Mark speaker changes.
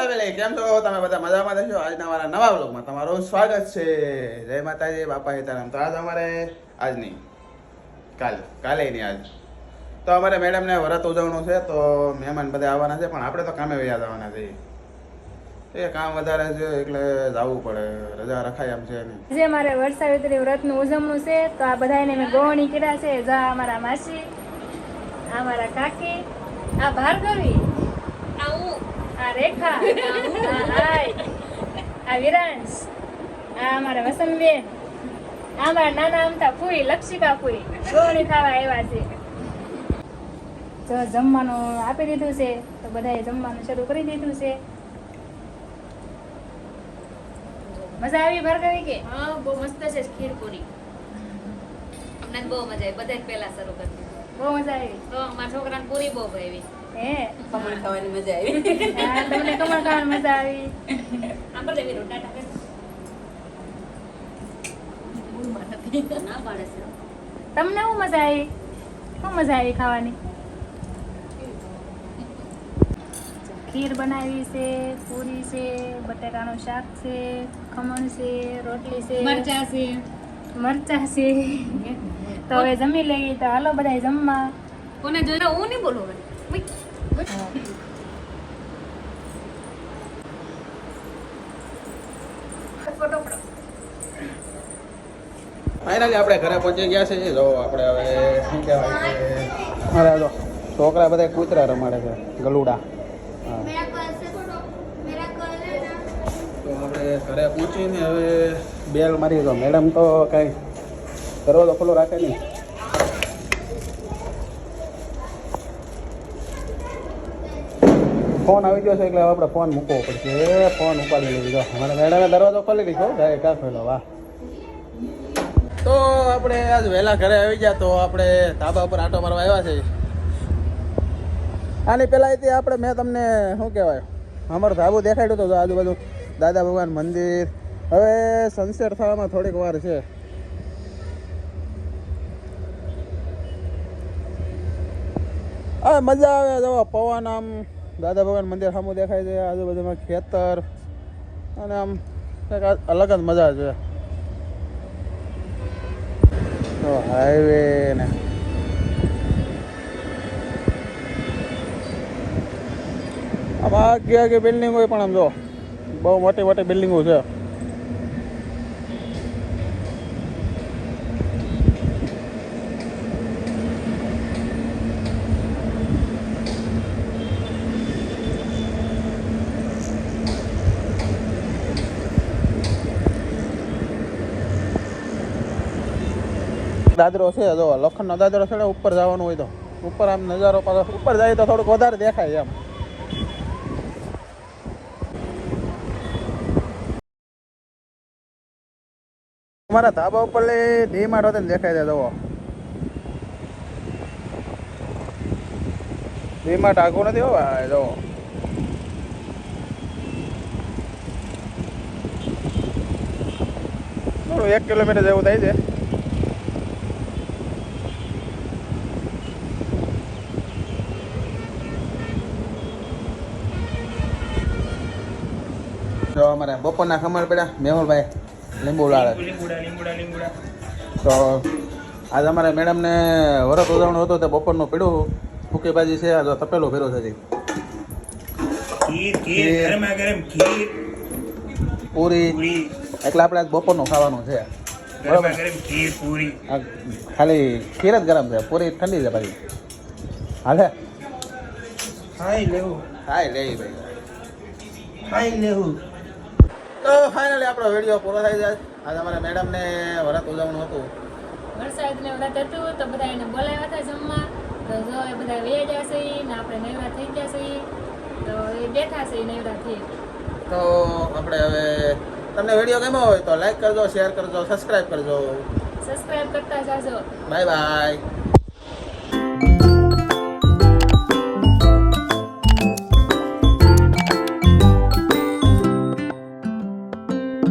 Speaker 1: family કેમ છો તમે બધા મજામાં રહેશો આજના અમારા નવા વ્લોગમાં તમારું સ્વાગત છે જય માતાજી બાપા સીતારામ તો આજ અમારે આજની કાલે નહીં આજ તો અમારે મેડમને વ્રત ઉજવણું છે તો મહેમાન બધા આવવાના છે પણ આપણે તો કામે વયા જવાના છે એ કામ વધારે છે એટલે જવું પડે રજા રખાય એમ છે નહીં
Speaker 2: જે મારે વરસાવિત્રી વ્રતનું ઉજવણું છે તો આ બધાને મેં ગોવણી કર્યા છે જા અમારા માસી આ મારા કાકી આ ભાર્ગવી આ હું આ રેખા આ આય આ વિરાંશ આ અમારા વસંતબેન આ અમારા નાના અમતા ફૂઈ લક્ષિકા ફૂઈ ગોવણી ખાવા આવ્યા છે જો જમવાનું આપી દીધું છે તો બધાએ જમવાનું શરૂ કરી દીધું છે મજા આવી ભાર્ગવી કે
Speaker 3: હા બહુ મસ્ત છે ખીર પૂરી અમને બહુ મજા આવી બધા પહેલા શરૂ કરી દીધું
Speaker 2: બહુ મજા આવી
Speaker 3: તો મારા છોકરાને પૂરી બહુ ભાવી
Speaker 2: હે
Speaker 3: ખમણ ખાવાની મજા આવી
Speaker 2: હા તમને કમળ ખાવાની મજા આવી
Speaker 3: આપણે દેવી રોટા ટાકે ના પાડે છે
Speaker 2: તમને શું મજા આવી શું મજા આવી ખાવાની ખીર બનાવી છે પૂરી છે બટેકાનું શાક છે ખમણ છે રોટલી છે
Speaker 3: મરચા છે
Speaker 2: મરચા છે તો હવે જમી લઈએ તો હાલો બધા જમવા
Speaker 3: કોને જોઈને હું નહીં બોલું હવે ફોટો ફોટો
Speaker 1: ફાઇનલી આપણે ઘરે પહોંચી ગયા છે જો આપણે હવે શું કહેવાય કે અરે જો છોકરા બધા કૂતરા રમાડે છે ગલુડા હા તો આપણે ઘરે પહોંચીને હવે બેલ મારી દો મેડમ તો કઈ દરવાજો ખુલ્લો રાખે નહીં ફોન આવી ગયો છે એટલે હવે આપણે ફોન મૂકવો પડશે ફોન ઉપાડી લીધો અમારે મેડમે દરવાજો ખોલી દીધો જાય ક્યાં ખોલો વાહ તો આપણે આજ વહેલા ઘરે આવી ગયા તો આપણે ધાબા ઉપર આંટો મારવા આવ્યા છે આની પહેલાં અહીંથી આપણે મેં તમને શું કહેવાય અમારું ધાબુ દેખાડ્યું હતું આજુબાજુ દાદા ભગવાન મંદિર હવે સનસેટ થવામાં થોડીક વાર છે હવે મજા આવે જો પવન આમ દાદા ભગવાન મંદિર સામું દેખાય છે આજુબાજુમાં ખેતર અને આમ કંઈક અલગ જ મજા છે તો હાઈવે ને આમાં આખી બિલ્ડિંગ હોય પણ આમ જો બહુ મોટી મોટી બિલ્ડિંગો છે દાદરો છે જો લોખંડનો દાદરો છે ને ઉપર જવાનું હોય તો ઉપર આમ નજારો પાછો ઉપર જાય તો થોડુંક વધારે દેખાય એમ અમારા ધાબા ઉપર ડીમાર્ટ હોતે ને દેખાય છે જુઓ ડીમાર્ટ આગું નથી હો જુઓ થોડું 1 કિલોમીટર જેવું થાય છે જો અમારે બપોરના ખમણ પડ્યા મેહુલભાઈ લીંબુ લાડે તો આજે અમારે મેડમને વરત ઉજવણું હતું તે બપોરનું પીડું ફૂકી ભાજી છે આ તપેલું ફેરો છે પૂરી એટલે આપણે આજ બપોરનું ખાવાનું છે બરાબર ખાલી ખીર જ ગરમ છે પૂરી ઠંડી છે ભાઈ હાલે હાઈ લેવું તો ફાઇનલી આપણો વિડીયો પૂરો થઈ જાય આજે અમારે મેડમને વરત ઉજવણું હતું
Speaker 2: વરસાદને વ્રત હતું તો બધા એને બોલાવ્યા હતા જમવા તો જો એ બધા વહી ગયા છે ને આપણે નવરા થઈ ગયા છે તો એ બેઠા છે નવરા થઈ
Speaker 1: તો આપણે હવે તમને વિડીયો ગમ્યો હોય તો લાઈક કરજો શેર કરજો સબસ્ક્રાઈબ કરજો
Speaker 2: સબસ્ક્રાઇબ કરતા જાજો
Speaker 1: બાય બાય